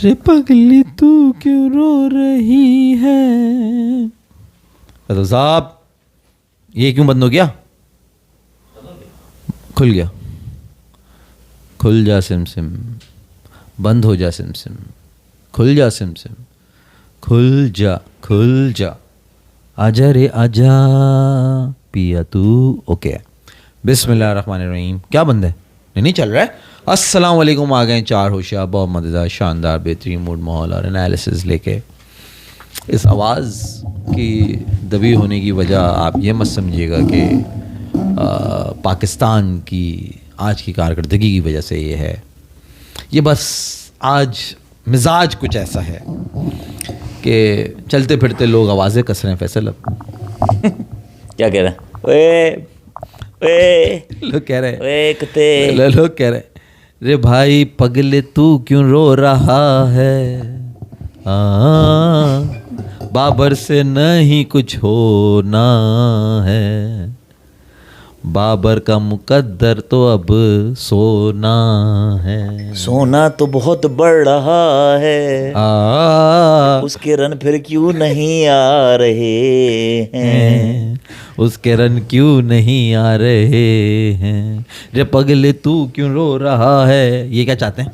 रे पगली तू क्यों रो रही है। तो साहब ये क्यों बंद हो गया? खुल गया। खुल जा सिम सिम, बंद हो जा सिम सिम, खुल जा सिम सिम, खुल जा, आजा रे आजा पिया तू। ओके, बिस्मिल्लाहिर्रहमानिर्रहीम। क्या बंद है? नहीं चल रहा है। अस्सलाम वालेकुम। आ गए चार होशियार, बहुत मज़ेदार, शानदार, बेहतरीन मूड, माहौल और एनालिसिस लेके। इस आवाज़ की दबी होने की वजह आप ये मत समझिएगा कि पाकिस्तान की आज की कारकर्दगी की वजह से ये है। ये बस आज मिजाज कुछ ऐसा है कि चलते फिरते लोग आवाज़ें कस रहे हैं। फैसल अब क्या कह रहे हैं? लोग कह रहे ओए कुत्ते। हैं, लोग कह रहे हैं, रे भाई पगले तू क्यों रो रहा है। बाबर से नहीं कुछ होना है, बाबर का मुकद्दर तो अब सोना है। सोना तो बहुत बढ़ रहा है, उसके रन फिर क्यों नहीं आ रहे हैं। उसके रन क्यों नहीं आ रहे हैं। रे पगले तू क्यों रो रहा है। ये क्या चाहते हैं?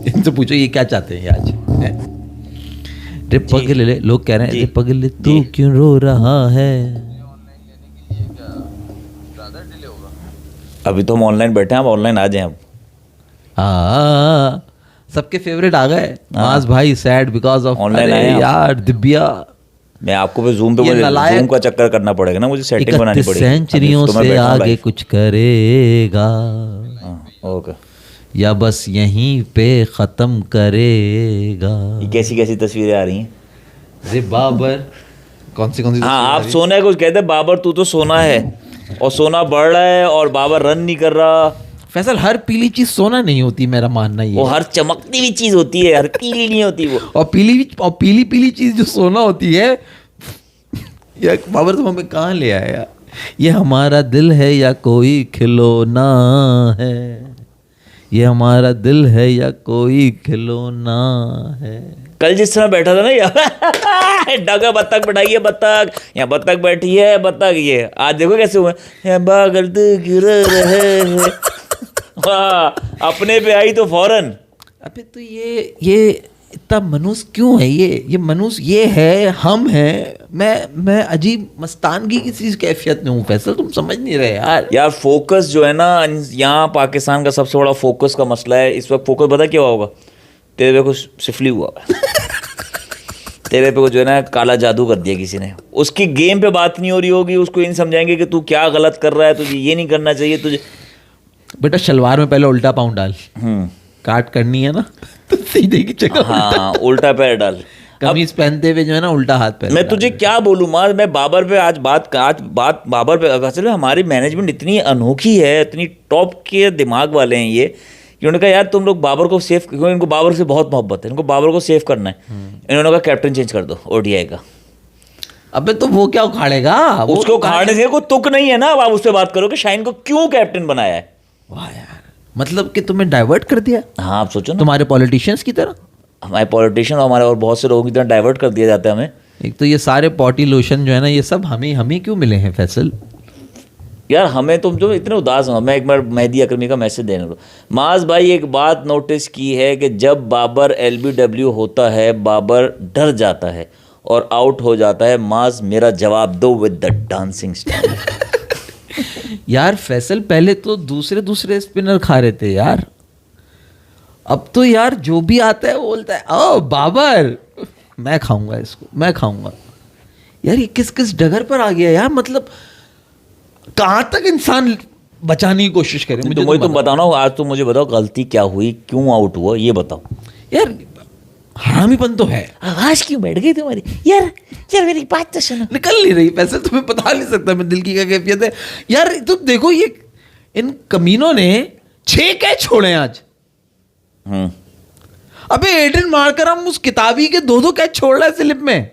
इनसे पूछो ये क्या चाहते हैं ये आज है? रे पगले, लोग कह रहे हैं रे पगले तू क्यों रो रहा है। अभी तो हम ऑनलाइन बैठे हैं, आप ऑनलाइन आ जाएं अब। हाँ, सबके फेवरेट आ गए। मास भाई सैड बिकॉज ऑफ ऑनलाइन आए यार दिव्या। मैं आपको भी जूम पे जूम का चक्कर करना पड़ेगा ना, मुझे सेटिंग बनानी पड़ेगी। सेंचुरियों से आगे कुछ करेगा ओके, या बस यहीं पे खत्म करेगा। ये कैसी कैसी तस्वीरें आ रही हैं? अरे बाबर कौन सी हाँ, आप सोने कुछ कहते हैं, बाबर तू तो सोना है और सोना बढ़ रहा है और बाबर रन नहीं कर रहा। फैसल हर पीली चीज सोना नहीं होती, मेरा मानना ये। वो हर चमकती हुई चीज होती है, हर पीली नहीं होती वो। और पीली चीज जो सोना होती है यार, बाबर तुम हमें कहाँ ले आया। ये हमारा दिल है या कोई खिलौना है, ये हमारा दिल है या कोई खिलौना है। कल जिस तरह बैठा था ना यार डगा बत्तख बैठाई है, बत्तख यहाँ बत्तख बैठी है, बत्तख ये। आज देखो कैसे हुए बागल गिर रहे हैं। हाँ, अपने पे आई तो फौरन। अबे तो ये इतना मनुष्य क्यों है? ये मनुष्य ये है, हम हैं। मैं अजीब मस्तानगी की चीज कैफियत में हूँ फैसल, तुम समझ नहीं रहे यार। फोकस जो है ना, यहाँ पाकिस्तान का सबसे बड़ा फोकस का मसला है इस वक्त। फोकस पता क्या होगा? तेरे पे कुछ सिफली हुआ तेरे पे को जो है ना काला जादू कर दिया किसी ने। उसकी गेम पे बात नहीं हो रही होगी, उसको इन समझाएंगे कि तू क्या गलत कर रहा है, तुझे ये नहीं करना चाहिए तुझे। बेटा शलवार में पहले उल्टा पाँव डाल, काट करनी है ना तो सीधे की जगह हाँ उल्टा पैर डाल। कमीज पहनते हुए जो है ना उल्टा हाथ पहन। मैं तुझे क्या बोलूँ मार, मैं बाबर पे आज बात बाबर पे। असल में हमारी मैनेजमेंट इतनी अनोखी है, इतनी टॉप के दिमाग वाले हैं ये, कि उन्होंने कहा यार तुम लोग बाबर को सेफ, क्योंकि इनको बाबर से बहुत मोहब्बत है, इनको बाबर को सेफ करना है। इन्होंने कहा कैप्टन चेंज कर दो ओडीआई का। अबे तो वो क्या उखाड़ेगा? उसको उखाड़ने से कोई तुक नहीं है ना। अब आप उससे बात करो कि शाहीन को क्यों कैप्टन बनाया है। वाह यार, मतलब कि तुम्हें डाइवर्ट कर दिया। हाँ आप सोचो ना, तुम्हारे पॉलिटिशियंस की तरह। हमारे पॉलिटिशियन हमारे और बहुत से लोगों की तरह डाइवर्ट कर दिया जाता है हमें। एक तो ये सारे पॉटी लोशन जो है ना, ये सब हमें क्यों मिले हैं फैसल? यार हमें तुम जो इतने उदास हो। मैं एक बार मेहदी अकरमी का मैसेज देने दो। माज भाई एक बात नोटिस की है कि जब बाबर LBW होता है, बाबर डर जाता है और आउट हो जाता है। माज मेरा जवाब दो विद द डांसिंग स्टाइल। यार फैसल पहले तो दूसरे स्पिनर खा रहे थे यार, अब तो यार जो भी आता है वो बोलता है ओ बाबर मैं खाऊंगा इसको, मैं खाऊंगा। यार ये किस डगर पर आ गया यार। मतलब कहाँ तक इंसान बचाने की कोशिश करे। मुझे तुम बताओ ना, आज तुम मुझे बताओ गलती क्या हुई, क्यों आउट हुआ, ये बताओ यार। हरामीपन तो है। आवाज क्यों बैठ गई तुम्हारी यार? मेरी बात तो सुनो। निकल नहीं रही फैसल, तुम्हें बता नहीं सकता मैं दिल की क्या कैफियत है यार। तुम देखो ये इन कमीनों ने 6 कैच छोड़े आज। अबे एडन मारकर हम उस किताबी के 2-2 कैच छोड़ रहा है स्लिप में।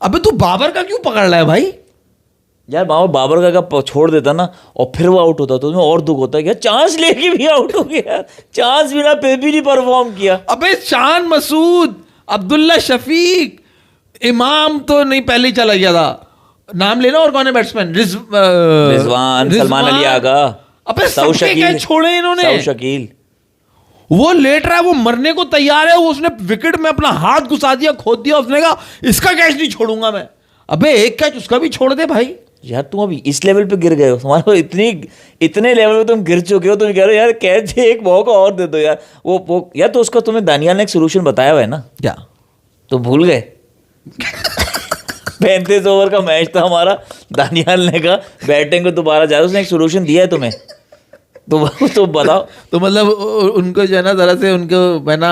अबे तू बाबर का क्यों पकड़ रहा है भाई? यार बाबर का अगर छोड़ देता ना और फिर वो आउट होता तो उसमें और दुख होता है, यार चांस लेके भी आउट हो गया, चांस बिना पे भी नहीं परफॉर्म किया। अबे शान मसूद, अब्दुल्ला शफीक, इमाम तो नहीं पहले ही चला गया था, नाम लेना और कौन है बैट्समैन, रिजवान, सलमान अली आगा, अबे सऊ सबके शकील कैच छोड़े इन्होंने। सऊ शकील वो लेट रहा है, वो मरने को तैयार है, वो उसने विकेट में अपना हाथ घुसा दिया, खोद दिया, उसने कहा इसका कैच नहीं छोड़ूंगा मैं। अबे एक कैच उसका भी छोड़ दे भाई। यार तुम अभी इस लेवल पे गिर गए हो, तुम्हारे को इतने लेवल पे तुम गिर चुके हो, तुम कह रहे हो यार कैच एक मौका और दे दो यार। वो यार तो उसका तुम्हें दानियाल ने एक सोल्यूशन बताया हुआ है ना, क्या तो भूल गए? 35 ओवर का मैच था हमारा, दानियाल ने कहा बैटिंग को दोबारा जा, उसने एक सोल्यूशन दिया है तुम्हें, तो बताओ। तो मतलब उनको जो है ना जरा से उनको मैं ना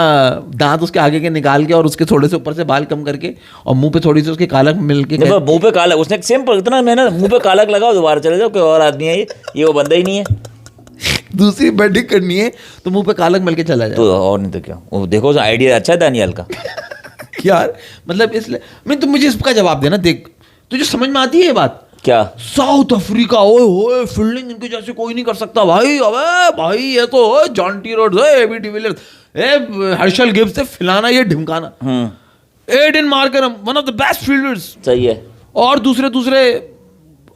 दांत उसके आगे के निकाल के और उसके थोड़े से ऊपर से बाल कम करके और मुंह पे थोड़ी सी उसकी कालक मिल के मुंह पे कालक, उसने सिंपल इतना मैंने मुंह पे कालक लगाओ, दोबारा चले जाओ, कोई और आदमी है ये वो बंदा ही नहीं है। दूसरी बैटिंग करनी है तो मुंह पे कालक मिल के चला जाए। तो और नहीं तो क्या, वो देखो आइडिया अच्छा है दानियाल का। यार मतलब इसलिए मैं, तो मुझे इसका जवाब देना, देख तुझे समझ में आती है ये बात? क्या साउथ अफ्रीका, ओए होए फील्डिंग इनके जैसे कोई नहीं कर सकता भाई। अबे भाई ये तो Jonty Rhodes, AB de Villiers, Herschelle Gibbs से फैलाना ये ढिमकाना, Aiden Markram one of the best fielders, सही है। और दूसरे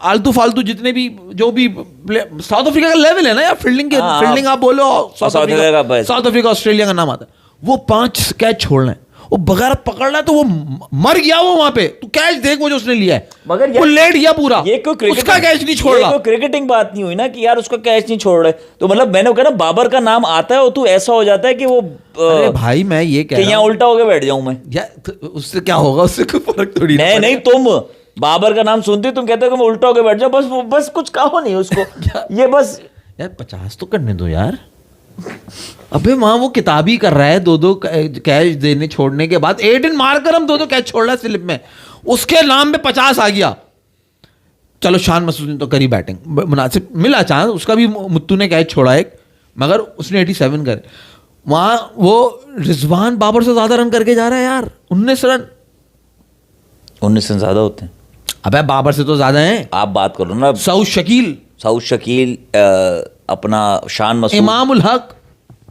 आलतू फालतू जितने भी जो भी साउथ अफ्रीका का लेवल है ना यार फील्डिंग के, फील्डिंग आप बोलो साउथ अफ्रीका ऑस्ट्रेलिया का नाम आता है। वो 5 कैच छोड़ना है, वो बगैर पकड़ रहा है तो वो मर गया वो वहां पे। तू कैच देख वो जो उसने लिया है, मगर वो लेट गया पूरा, ये कोई उसका कैच नहीं छोड़ रहा। ये कोई क्रिकेटिंग बात नहीं हुई ना कि यार उसका कैच नहीं छोड़ रहे। तो मतलब मैंने कहा ना बाबर का नाम आता है और तू ऐसा हो जाता है कि वो अरे भाई मैं ये कह रहा यहाँ उल्टा होके बैठ जाऊं मैं यार, उससे क्या होगा, उससे कोई फर्क थोड़ी नहीं तुम बाबर का नाम सुनते तुम कहते हो कि मैं उल्टा होके बैठ जाऊं, बस कुछ कहो नहीं उसको। ये बस यार 50 तो करने दो यार। अबे वहां वो किताबी कर रहा है, 2-2 कैच देने छोड़ने के बाद, एडन मार्करम 2-2 कैच छोड़ रहा है स्लिप में, उसके नाम पे 50 आ गया। चलो शान मसूद ने तो करी बैटिंग, मुनासिब मिला चांस, उसका भी मुत्तू ने कैच छोड़ा एक, मगर उसने 87 करे। वहां वो रिजवान बाबर से ज्यादा रन करके जा रहा है यार, 19 रन। 19 रन ज्यादा होते हैं? अबे बाबर से तो ज्यादा हैं। आप बात करो ना सऊ शकील, अपना शान मसूद, इमाम उल हक।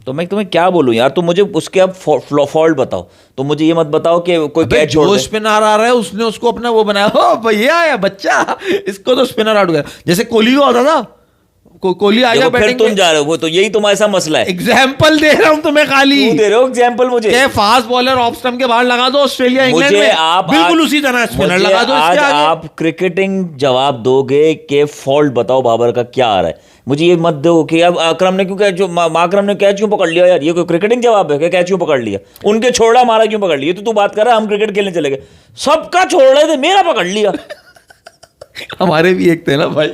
तो मैं तुम्हें क्या बोलूं यार, तुम मुझे उसके अब फॉल्ट बताओ। तो मुझे ये मत बताओ कि कोई कैच छोड़ दे। स्पिनर आ रहा है, उसने उसको अपना वो बनाया, हो भैया या बच्चा, इसको तो स्पिनर आउट गया। जैसे कोहली को आता था, कोहली आएगा बैटिंग, तुम जा रहे हो, तो यही तुम्हारा ऐसा मसला है। एग्जाम्पल दे रहा हूं तुम्हें, खाली दे रहे हो एग्जाम्पल मुझे। फास्ट बॉलर ऑफ स्टंप के बाहर लगा दो ऑस्ट्रेलिया इंग्लैंड में, आप बिल्कुल उसी तरह स्पिनर लगा दो इसके आगे। आप क्रिकेटिंग जवाब दोगे कि फॉल्ट बताओ बाबर का क्या आ रहा है। मुझे ये मत दो कि अब अकरम ने क्यों कैच, माकरम ने कैच क्यों पकड़ लिया यार, ये कोई क्रिकेटिंग जवाब है? कैच क्यों पकड़ लिया, उनके छोड़ा मारा क्यों पकड़ लिया? तो तू बात कर रहा है हम क्रिकेट खेलने चले गए, सबका छोड़ रहे थे, मेरा पकड़ लिया। हमारे भी एक थे ना भाई,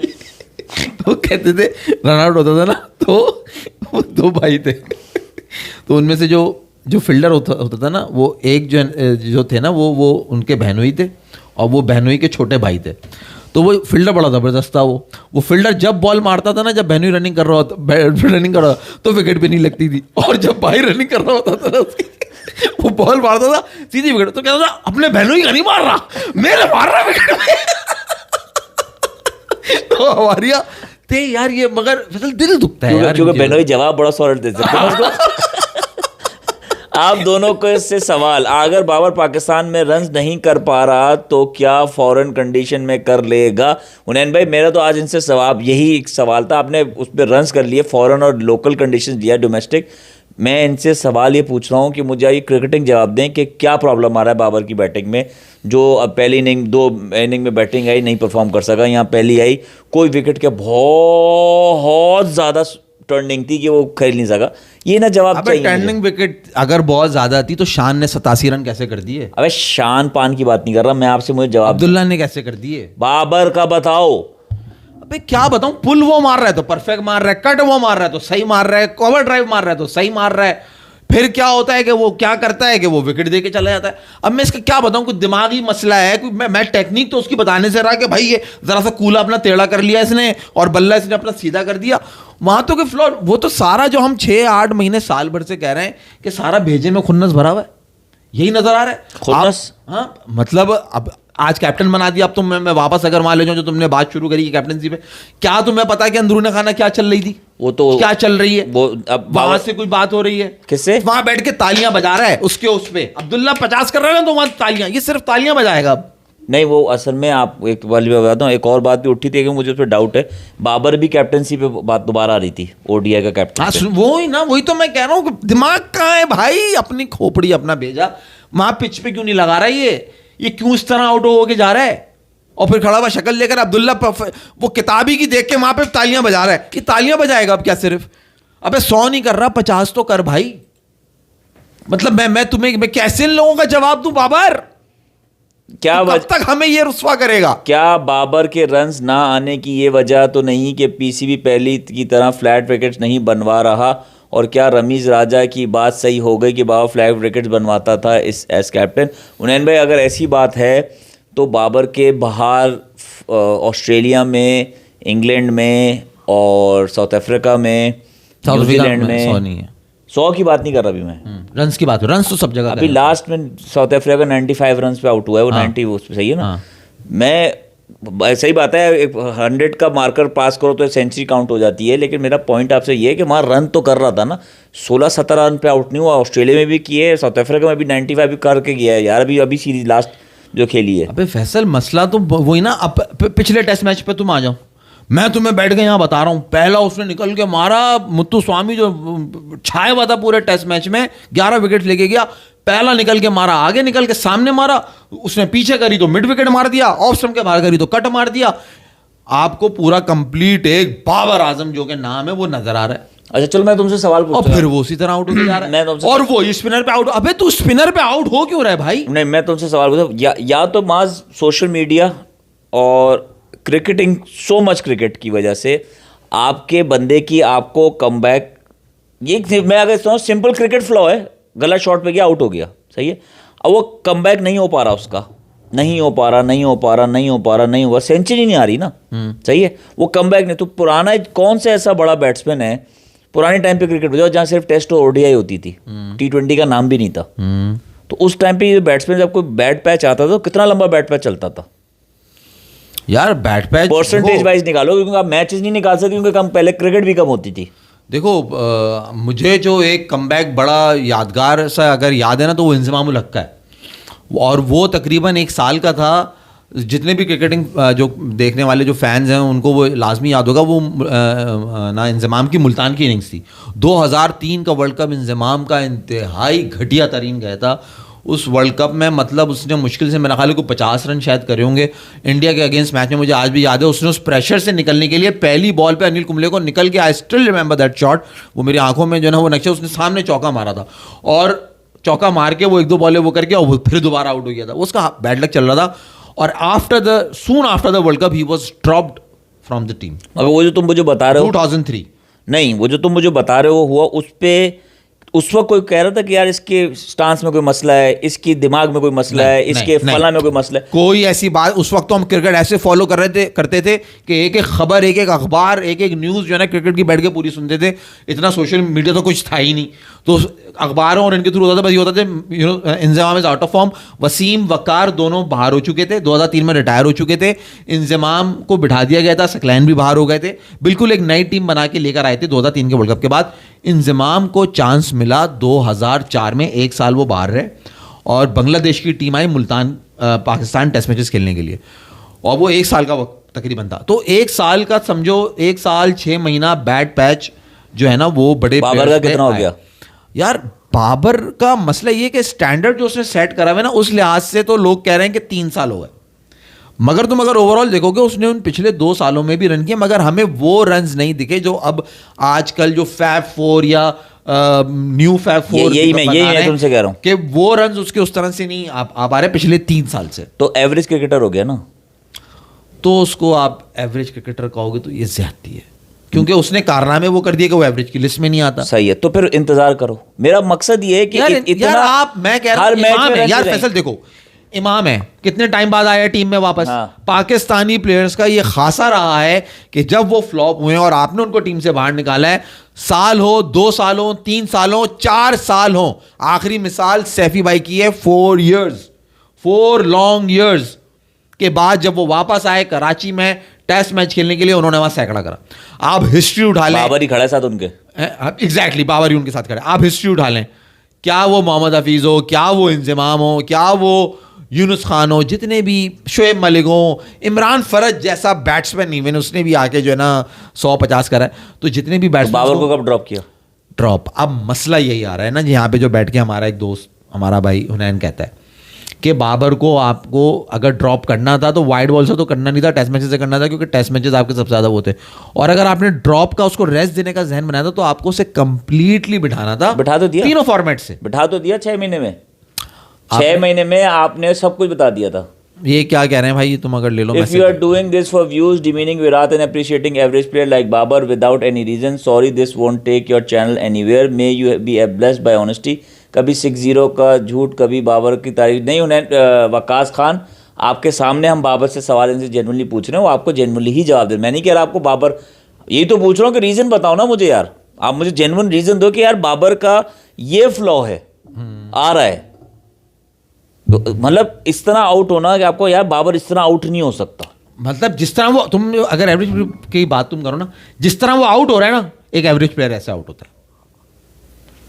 तो कहते थे रन आउट होता था ना, तो वो 2 भाई थे, तो उनमें से जो फील्डर होता था ना, वो एक जो थे ना वो उनके बहनोई थे, और वो बहनोई के छोटे भाई थे। तो वो फील्डर बड़ा ज़बरदस्त था। वो फील्डर जब बॉल मारता था ना, जब बहनोई रनिंग कर रहा होता तो विकेट पे नहीं लगती थी, और जब भाई रनिंग कर रहा होता था ना उसकी, वो बॉल मारता था सीधी विकेट, तो कहता था अपने बहनोई का नहीं मार रहा, मेरे मार रहा विकेट में। तो हमारी यार ये, मगर दिल दुखता है यार, क्योंकि बहनोई जवाब बड़ा सॉलिड दे सकते हैं उसको। आप दोनों को इससे सवाल, अगर बाबर पाकिस्तान में रन्स नहीं कर पा रहा तो क्या फॉरेन कंडीशन में कर लेगा? हुनैन भाई मेरा तो आज इनसे यही एक सवाल था, आपने उस पर रन्स कर लिए, फॉरेन और लोकल कंडीशन दिया डोमेस्टिक। मैं इनसे सवाल ये पूछ रहा हूँ कि मुझे ये क्रिकेटिंग जवाब दें कि क्या प्रॉब्लम आ रहा है बाबर की बैटिंग में, जो अब पहली इनिंग 2 इनिंग में बैटिंग आई नहीं परफॉर्म कर सका, यहाँ पहली आई कोई विकेट के बहुत ज़्यादा टर्निंग थी कि वो खेल नहीं सका, ये ना जवाब चाहिए। टर्निंग विकेट अगर बहुत ज्यादा थी तो शान ने 87 रन कैसे कर दिए? अबे शान पान की बात नहीं कर रहा मैं आपसे, मुझे जवाब अब्दुल्ला ने कैसे कर दिए? बाबर का बताओ। अबे क्या बताऊं, पुल वो मार रहा है तो परफेक्ट मार रहा है, कट वो मार रहा है तो सही मार रहा है, कवर ड्राइव मार रहा है तो सही मार रहा है, फिर क्या होता है कि वो क्या करता है कि वो विकेट दे के चला जाता है। अब मैं इसका क्या बताऊं, कुछ दिमागी मसला है, मैं टेक्निक तो उसकी बताने से रहा कि भाई ये जरा सा कूला अपना टेढ़ा कर लिया इसने और बल्ला इसने अपना सीधा कर दिया, वहां तो के फ्लॉर। वो तो सारा जो हम 6-8 महीने साल भर से कह रहे हैं कि सारा भेजे में खुन्नस भरा हुआ है, यही नजर आ रहा है। खुन्नस? हाँ मतलब अब आज कैप्टन बना दिया, अब तुम मैं वापस अगर मान ले जाऊं जो तुमने बात शुरू करी कैप्टनसी पे, क्या तुम्हें पता है कि अंदरूनी खाना क्या चल रही थी? वो तो क्या चल रही है वो अब वहां से कोई बात हो रही है? किससे? वहां बैठ के तालियां बजा रहा है उसके उस पे अब्दुल्ला 50 कर रहा है ना, तो वहां तालियां, ये सिर्फ तालियां बजाएगा अब। नहीं, वो असल में आप एक वाली बात बताता हूँ, एक और बात भी उठी थी कि मुझे उस पर डाउट है, बाबर भी कैप्टनसी पे बात दोबारा आ रही थी, ओडीआई का कैप्टन पे। वो ही ना, वही तो मैं कह रहा हूँ, दिमाग कहाँ है भाई? अपनी खोपड़ी अपना भेजा, वहां पिच पे क्यों नहीं लगा रहा ये क्यों इस तरह आउट हो के जा रहा है? और फिर खड़ा हुआ शक्ल लेकर अब्दुल्ला वो किताबी की देख के वहां पे तालियां बजा रहा है, कि तालियां बजाएगा अब क्या सिर्फ? अबे 100 नहीं कर रहा, 50 तो कर भाई। मतलब मैं कैसे इन लोगों का जवाब दूं बाबर? क्या कब तक हमें ये रुस्वा करेगा? क्या बाबर के रन्स ना आने की ये वजह तो नहीं कि पीसीबी पहली की तरह फ्लैट विकेट्स नहीं बनवा रहा? और क्या रमीज राजा की बात सही हो गई कि बाबर फ्लैट विकेट्स बनवाता था इस एज कैप्टन? उनैन भाई, अगर ऐसी बात है तो बाबर के बाहर ऑस्ट्रेलिया में, इंग्लैंड में और साउथ अफ्रीका में, न्यूजीलैंड में 100 नहीं है, 100 की बात नहीं कर रहा अभी मैं, रन्स की बात हो, रन्स तो सब जगह अभी लास्ट में साउथ अफ्रीका 95 रन पे आउट हुआ है वो। 90 वो सही है ना? हाँ। मैं सही बात है, 100 का मार्कर पास करो तो सेंचुरी काउंट हो जाती है, लेकिन मेरा पॉइंट आपसे ये है कि वहाँ रन तो कर रहा था ना, 16-17 रन पे आउट नहीं हुआ। ऑस्ट्रेलिया में भी किए, साउथ अफ्रीका में भी 95 भी करके गया है यार, अभी सीरीज लास्ट जो खेली है। अबे फैसल, मसला तो वही ना, अब पिछले टेस्ट मैच पे तुम आ जाओ, मैं तुम्हें बैठ के यहाँ बता रहा हूँ, पहला उसने निकल के मारा, मुत्तु स्वामी जो छाया हुआ था पूरे टेस्ट मैच में, 11 विकेट लेके गया, पहला निकल के मारा, आगे निकल के सामने मारा, उसने पीछे करी तो मिड विकेट मार दिया, ऑफ स्टंप के बाहर करी तो कट मार दिया। आपको पूरा कंप्लीट एक बाबर आजम जो के नाम है वो नजर आ रहा है। अच्छा चलो मैं तुमसे सवाल पूछता हूं। और फिर वो उसी तरह आउट होके जा रहा है, और वो स्पिनर पे आउट। अबे तू स्पिनर पे आउट हो क्यों रहा है भाई? नहीं, मैं तुमसे सवाल पूछता हूं, या तो माज सोशल मीडिया और क्रिकेटिंग, सो मच क्रिकेट की वजह से आपके बंदे की आपको कमबैक, ये मैं अगर समझ सिंपल क्रिकेट फ्लॉ है, गलत शॉट पे गया आउट हो गया, सही है, अब वो कमबैक नहीं हो पा रहा, उसका नहीं हो पा रहा, सेंचुरी नहीं आ रही ना, सही है, वो कमबैक नहीं। तो पुराना कौन सा ऐसा बड़ा बैट्समैन है पुराने टाइम पे क्रिकेट में जहाँ सिर्फ टेस्ट और ओडीआई होती थी, T20 का नाम भी नहीं था, तो उस टाइम पे बैट्समैन जब कोई बैट पैच आता था तो कितना लंबा बैट पैच चलता था यार? बैट पैच परसेंटेज वाइज निकालो, क्योंकि आप मैचेस नहीं निकाल सकते, क्योंकि कम पहले क्रिकेट भी कम होती थी। देखो मुझे जो एक कमबैक बड़ा यादगार सा अगर याद है ना, तो वो इंजमाम उल हक का है, और वो तकरीबन 1 साल का था। जितने भी क्रिकेटिंग जो देखने वाले जो फैंस हैं उनको वो लाजमी याद होगा, वो ना इंजमाम की मुल्तान की इनिंग्स थी 2003 का वर्ल्ड कप। इंजमाम का इंतहाई घटिया तरीन गया था उस वर्ल्ड कप में, मतलब उसने मुश्किल से मेरा ख्याल है को 50 रन शायद करे होंगे इंडिया के अगेंस्ट मैच में, मुझे आज भी याद है। उसने उस प्रेशर से निकलने के लिए पहली बॉल पे अनिल कुंबले को निकल के, I still remember that shot, वो मेरी आंखों में जो है ना वो नक्शा, उसने सामने चौका मारा था, और चौका मार के वो 1-2 बॉलें वो करके और वो फिर दोबारा आउट हो गया था, उसका बैड लक चल रहा था। और soon after the world cup he was dropped from the team. अब वो जो तुम मुझे बता रहे हो 2003 नहीं, वो जो तुम मुझे बता रहे हो हुआ उस पे उस वक्त कोई कह रहा था कि यार इसके स्टांस में कोई मसला है, इसकी दिमाग में कोई मसला है, इसके फला में कोई मसला है? कोई ऐसी बात, उस वक्त तो हम क्रिकेट ऐसे फॉलो करते थे कि एक एक खबर, एक एक अखबार, एक एक न्यूज़ जो है ना क्रिकेट की बैठ के पूरी सुनते थे। इतना सोशल मीडिया तो कुछ था ही नहीं, तो अखबारों और इनके थ्रू होता था, बस ये होता था Inzamam is out of form. Wasim Waqar दोनों बाहर हो चुके थे, 2003 में रिटायर हो चुके थे, इंजमाम को बिठा दिया गया था, सकलैन भी बाहर हो गए थे, बिल्कुल एक नई टीम बना के लेकर आए थे 2003 के वर्ल्ड कप के बाद। इंजमाम को चांस मिला 2004 में, 1 साल वो बाहर रहे, और बांग्लादेश की टीम आई मुल्तान पाकिस्तान टेस्ट मैचेस खेलने के लिए, और वो 1 साल का वक्त तकरीबन था। तो 1 साल का समझो, 1 साल 6 महीना बैड पैच जो है ना वो बड़े बाबर का कितना हो गया यार? बाबर का मसला ये कि स्टैंडर्ड जो उसने सेट करा है ना, उस लिहाज से तो लोग कह रहे हैं कि 3 साल हो गए, मगर तुम अगर ओवरऑल देखोगे उसने उन पिछले 2 सालों में भी रन किए, मगर हमें वो रन्स नहीं दिखे जो अब आजकल जो फैब 4 या न्यू फैब 4 यही मैं तुमसे कह रहा हूं कि वो रन्स उसके उस तरह से नहीं आ पा रहे पिछले 3 साल से। तो एवरेज क्रिकेटर हो गया ना, तो उसको आप एवरेज क्रिकेटर कहोगे तो ये ज्यादती है, क्योंकि उसने कारनामे वो कर दिए कि वो एवरेज की लिस्ट में नहीं आता। सही है, तो फिर इंतजार करो। मेरा मकसद ये है कि यार आप, मैं कह रहा हूं यार फैसल, देखो इमाम है, कितने टाइम बाद आया टीम में वापस। हाँ। पाकिस्तानी प्लेयर्स का ये खासा रहा है कि जब वो फ्लॉप हुए और आपने उनको टीम से बाहर निकाला है, साल हो, 2 साल हो, 3 साल हो, 4 साल हो, आखिरी मिसाल सैफी भाई की है, 4 years, 4 long years के बाद जब वो वापस आए कराची में टेस्ट मैच खेलने के लिए, उन्होंने वहां सैकड़ा करा। आप हिस्ट्री उठा लें, बाबर ही खड़ा है साथ उनके। एग्जैक्टली बाबर ही उनके साथ खड़े। आप हिस्ट्री उठा लें, क्या वो मोहम्मद हफीज हो, क्या वो इंजमाम हो, क्या वो यूनुस खान हो, जितने भी शोएब मलिक हो, इमरान फरज जैसा बैट्समैन, इवन उसने भी आके जो है ना 150 करा है, तो जितने भी बैट्समैन बाबर को कब ड्रॉप किया? ड्रॉप। अब मसला यही आ रहा है ना, यहाँ पे जो बैठ के हमारा एक दोस्त, हमारा भाई हुनैन कहता है कि बाबर को आपको अगर ड्रॉप करना था तो वाइड बॉल से तो करना नहीं था, टेस्ट मैचेस से करना था, क्योंकि टेस्ट मैचेस आपके सबसे ज़्यादा वो थे। और अगर आपने ड्रॉप का उसको रेस्ट देने का जहन बनाया था तो आपको उसे कंप्लीटली बिठाना था। बिठा तो दिया, तीनों फॉर्मेट से बिठा तो दिया 6 महीने में। 6 महीने में आपने सब कुछ बता दिया था। ये क्या कह रहे हैं भाई, तुम अगर ले लो। If you are doing this for views, demeaning Virat and appreciating average player like Babar without any reason, sorry, this won't take your channel anywhere. May you be blessed by honesty. कभी 6-0 का झूठ, कभी बाबर की तारीफ नहीं। उन्हें वकास खान, आपके सामने हम बाबर से सवाल इनसे जेनुअनली पूछ रहे हैं, वो आपको जेनुअनली ही जवाब दे। मैं नहीं कह रहा आपको बाबर, यही तो पूछ रहा हूँ कि रीज़न बताओ ना मुझे यार, आप मुझे जेनुअन रीज़न दो कि यार बाबर का ये फ्लॉ है, आ रहा है। तो मतलब इस तरह आउट होना कि आपको यार बाबर इस तरह आउट नहीं हो सकता। मतलब जिस तरह वो, तुम अगर एवरेज की बात तुम करो ना, जिस तरह वो आउट हो रहा है ना, एक एवरेज प्लेयर ऐसे आउट होता है।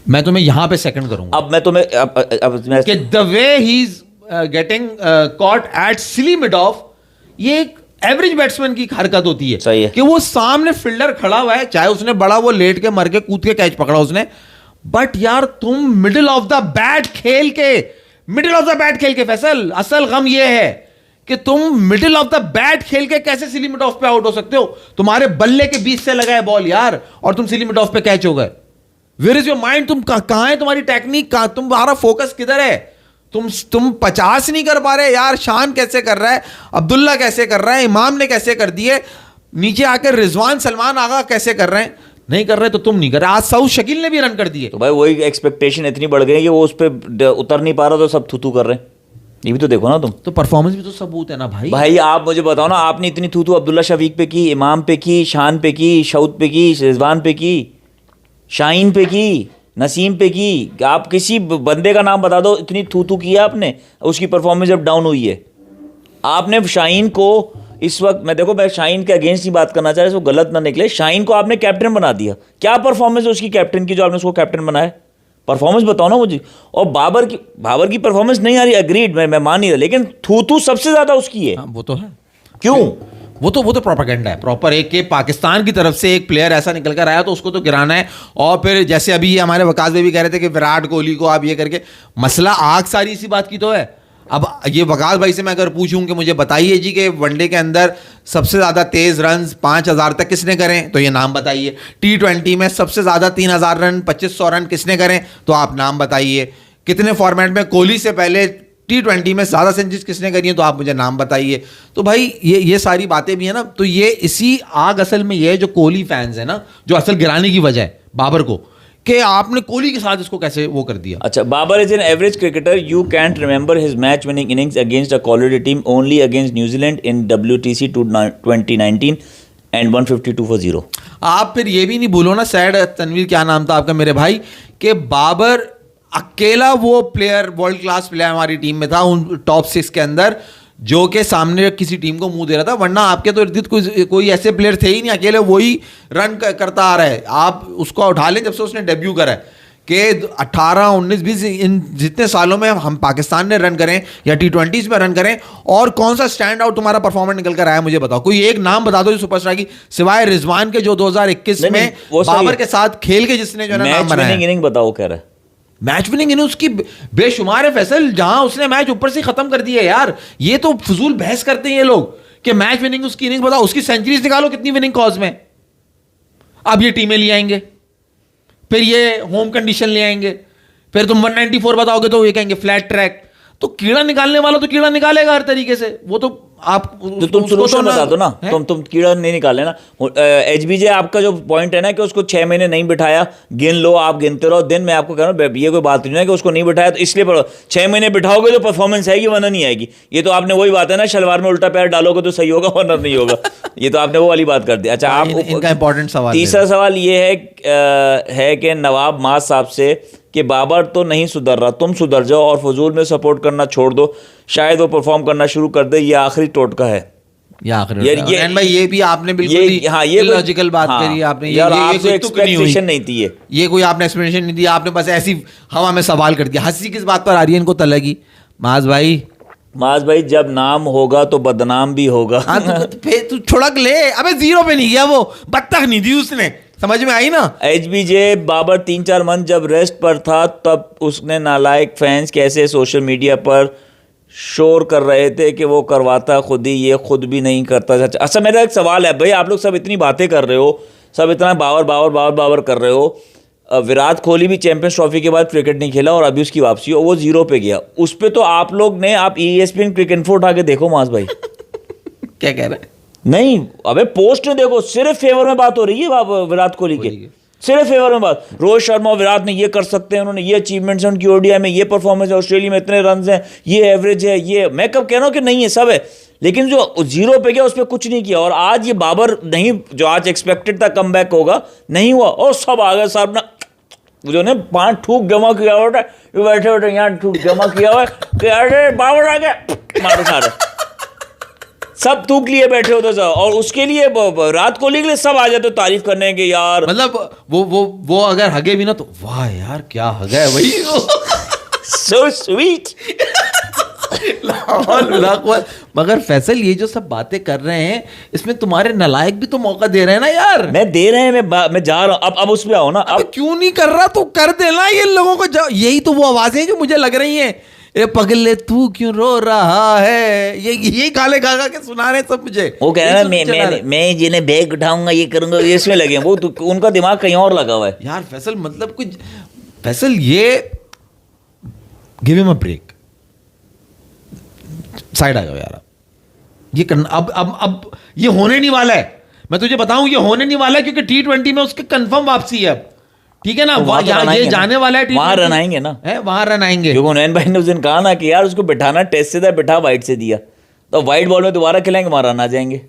मैं तुम्हें यहां पे सेकंड करूंगा। अब मैं तुम्हें कि the way he is getting caught at silly mid off, ये एक एवरेज बैट्समैन की हरकत होती है। सही है कि वो सामने फील्डर खड़ा हुआ है, चाहे उसने बड़ा वो लेट के मर के कूद के कैच पकड़ा उसने, बट यार तुम मिडिल ऑफ द बैट खेल के फैसल, असल गम ये है कि तुम मिडिल ऑफ द बैट खेल के कैसे सिली मिड ऑफ पे आउट हो सकते हो? तुम्हारे बल्ले के बीच से लगा है बॉल यार, और तुम सिली मिड ऑफ पे कैच हो गए। Where is your mind? तुम कहां है तुम्हारी टेक्निक, कहां तुम्हारा फोकस किधर है? तुम 50 नहीं कर पा रहे यार। शान कैसे कर रहा है, अब्दुल्ला कैसे कर रहा है, इमाम ने कैसे कर दिए, नीचे आकर रिजवान सलमान आगा कैसे कर रहे हैं, नहीं कर रहे तो तुम नहीं कर रहे। आज सऊद शकील ने भी रन कर दिए। तो भाई वही एक्सपेक्टेशन इतनी बढ़ गई कि वो उस पर उतर नहीं पा रहा, तो सब थूथू कर रहे हैं। ये भी तो देखो ना तुम। तो परफॉर्मेंस भी तो सबूत है ना भाई। भाई आप मुझे बताओ ना, आपने इतनी थूथू अब्दुल्ला शफीक पे की, इमाम पे की, शान पे की, सऊद पे की, रिजवान पे की, शाहीन पे की, नसीम पे की। आप किसी बंदे का नाम बता दो इतनी थूथू की है आपने, उसकी परफॉर्मेंस जब डाउन हुई है। आपने शाहीन को इस वक्त, मैं देखो मैं शाहीन के अगेंस्ट ही बात करना चाह रहा हूँ, गलत ना निकले, शाहीन को आपने कैप्टन बना दिया। क्या परफॉर्मेंस है उसकी कैप्टन की जो आपने उसको कैप्टन बनाया? परफॉर्मेंस बताओ ना मुझे। और बाबर की परफॉर्मेंस नहीं आ रही, अग्रीड, मैं मान नहीं रहा, लेकिन थूथू सबसे ज्यादा उसकी है। वो तो है। क्यों? वो तो प्रोपेगेंडा है प्रॉपर। एक के पाकिस्तान की तरफ से एक प्लेयर ऐसा निकल कर आया तो उसको तो गिराना है। और फिर जैसे अभी ये हमारे वकास भाई भी कह रहे थे कि विराट कोहली को आप ये करके, मसला आग सारी इसी बात की तो है। अब ये वकास भाई से मैं अगर पूछूं कि मुझे बताइए जी कि वनडे के अंदर सबसे ज्यादा तेज रन 5000 तक किसने करें, तो ये नाम बताइए। T20 में सबसे ज्यादा 3000 रन 2500 रन किसने करें, तो आप नाम बताइए। कितने फॉर्मेट में कोहली से पहले T20 में ज्यादा सेंचुरीज किसने करी है, तो आप मुझे नाम बताइए। तो भाई ये सारी बातें भी है ना, तो ये इसी आग असल में ये है जो कोहली फैंस है ना, जो असल गिराने की वजह है बाबर को, कि आपने कोहली के साथ इसको कैसे वो कर दिया। अच्छा, Babar is an average cricketer, you can't remember his match winning innings against a quality team only against New Zealand in WTC 2019 and 152 for 0। आप फिर ये भी नहीं भूलो ना, सैड तनवीर क्या नाम था आपका मेरे भाई, कि बाबर अकेला वो प्लेयर, वर्ल्ड क्लास प्लेयर हमारी टीम में था उन टॉप 6 के अंदर, जो कि सामने किसी टीम को मुंह दे रहा था। वरना आपके तो इर्द कोई ऐसे प्लेयर थे ही नहीं, अकेले वही रन करता आ रहा है। आप उसको उठा लें जब से उसने डेब्यू करा है, कि 18, 19, 20 इन जितने सालों में हम पाकिस्तान ने रन करें या T20s में रन करें, और कौन सा स्टैंड आउट तुम्हारा परफॉर्मेंस निकल कर आया मुझे बताओ। कोई एक नाम बता दो सुपरस्टार की, सिवाय रिजवान के जो 2021 में बाबर के साथ खेल के जिसने जो नाम बनाया। इनिंग बताओ कह रहा है। मैच विनिंग इनिंग उसकी बेशुमार है फैसल, जहां उसने मैच ऊपर से खत्म कर दिया यार। ये तो फजूल बहस करते हैं ये लोग कि मैच विनिंग उसकी इनिंग बताओ, उसकी सेंचुरीज निकालो कितनी विनिंग कॉज में। अब ये टीमें ले आएंगे, फिर ये होम कंडीशन ले आएंगे, फिर तुम 194 बताओगे तो ये कहेंगे फ्लैट ट्रैक। तो कीड़ा निकालने वाला तो कीड़ा निकालेगा हर तरीके से। वो तो आप तो तुम सोल्यूशन बता दो ना, तुम कीड़ा नहीं निकाले ना। HBJ आपका जो पॉइंट है ना कि उसको 6 महीने नहीं बिठाया, गिन लो, आप गिनते रहो दिन। मैं आपको कह रहा हूँ ये कोई बात नहीं है कि उसको नहीं बिठाया तो इसलिए 6 महीने बिठाओगे तो परफॉर्मेंस आएगी, वरना नहीं आएगी। ये तो आपने वही बात है ना, शलवार में उल्टा पैर डालोगे तो सही होगा, वरना नहीं होगा। ये तो आपने वो वाली बात कर दी। अच्छा, आप इनका इंपॉर्टेंट सवाल, तीसरा सवाल ये है कि नवाब माज साहब से कि बाबर तो नहीं सुधर रहा, तुम सुधर जाओ और फजूल में सपोर्ट करना छोड़ दो, शायद वो परफॉर्म करना शुरू कर दे। ये आखिरी टोटका है। ये आखिरी यार ये भाई, ये भी आपने बिल्कुल ही इलॉजिकल बात करी आपने। यार ये आपसे कोई तुक नहीं हुई, एक्सपेक्टेशन नहीं थी ये कोई आपने एक्सप्लेनेशन नहीं दिया, आपने बस ऐसी हवा में सवाल कर दिया। हंसी किस बात पर आ रही है इनको तलगी? माज भाई जब नाम होगा तो बदनाम भी होगा। हाँ तो फिर तू छुड़क ले। अबे 0 पे नहीं गया वो, बत्तख नहीं दी उसने, समझ में आई ना? HBJ बाबर 3-4 मंथ जब रेस्ट पर था तब उसने नालायक फैंस कैसे सोशल मीडिया पर शोर कर रहे थे कि वो करवाता खुद ही, ये खुद भी नहीं करता। अच्छा मेरा एक सवाल है भाई, आप लोग सब इतनी बातें कर रहे हो, सब इतना बाबर कर रहे हो, विराट कोहली भी चैंपियंस ट्रॉफी के बाद क्रिकेट नहीं खेला और अभी उसकी वापसी हो, वो 0 पे गया। उस पे तो आप लोग ने, आप ESPN क्रिकेट इन्फो उठा के देखो मास भाई। क्या कह रहे हैं? नहीं अबे पोस्ट में देखो, सिर्फ फेवर में बात हो रही है विराट कोहली के, सिर्फ फेवर में बात। रोहित शर्मा और विराट ने ये कर सकते हैं, उन्होंने ये अचीवमेंट्स हैं, उनकी ODI में ये परफॉर्मेंस है, ऑस्ट्रेलिया में इतने रन हैं, ये एवरेज है, ये मैं कब कह रहा हूँ कि नहीं है, सब है, लेकिन जो 0 पे गया उस पर कुछ नहीं किया। और आज ये बाबर नहीं, जो आज एक्सपेक्टेड था कमबैक होगा, नहीं हुआ और सब आ गए साहब ना, जो ने 5 ठूक जमा किया हुआ था, बैठे यहाँ ठूक जमा किया हुआ कि अरे बाबर आ गया, मारो सारे सब थूक लिए बैठे होते सब। और उसके लिए विराट कोहली के लिए सब आ जाते तारीफ करने के, यार मतलब वो अगर हगे भी ना तो वाह यार क्या हगा है भाई। So sweet. मगर फैसल ये जो सब बातें कर रहे हैं इसमें तुम्हारे नालायक भी तो मौका दे रहे हैं ना यार। मैं दे रहे हैं, मैं जा रहा हूं। अब उस पे आओ ना। अब क्यों नहीं कर रहा? तो कर देना ये लोगों को। यही तो वो आवाजें जो मुझे लग रही हैं, ए पगले तू क्यों रो रहा है, यही गाले गा के सुना रहे सब मुझे। वो कह रहा है मैं जिन्हें बैग उठाऊंगा, ये करूंगा, ये इसमें लगे वो तो उनका दिमाग कहीं और लगा हुआ है यार। फैसल मतलब कुछ, फैसल ये give him a break, side आ जाओ यार। ये करना अब ये होने नहीं वाला है, मैं तुझे बताऊं ये होने नहीं वाला है, क्योंकि T20 में उसके कंफर्म वापसी है अब, ठीक है ना? तो ये जाने वाला है, वहां रन आएंगे ना, है वहां रन आएंगे। क्योंकि उन्नयन भाई ने उस दिन कहा ना कि यार उसको बिठाना टेस्ट से था, बिठा वाइड से दिया, तो वाइड बॉल में दोबारा खिलाएंगे, वहां रन आ जाएंगे।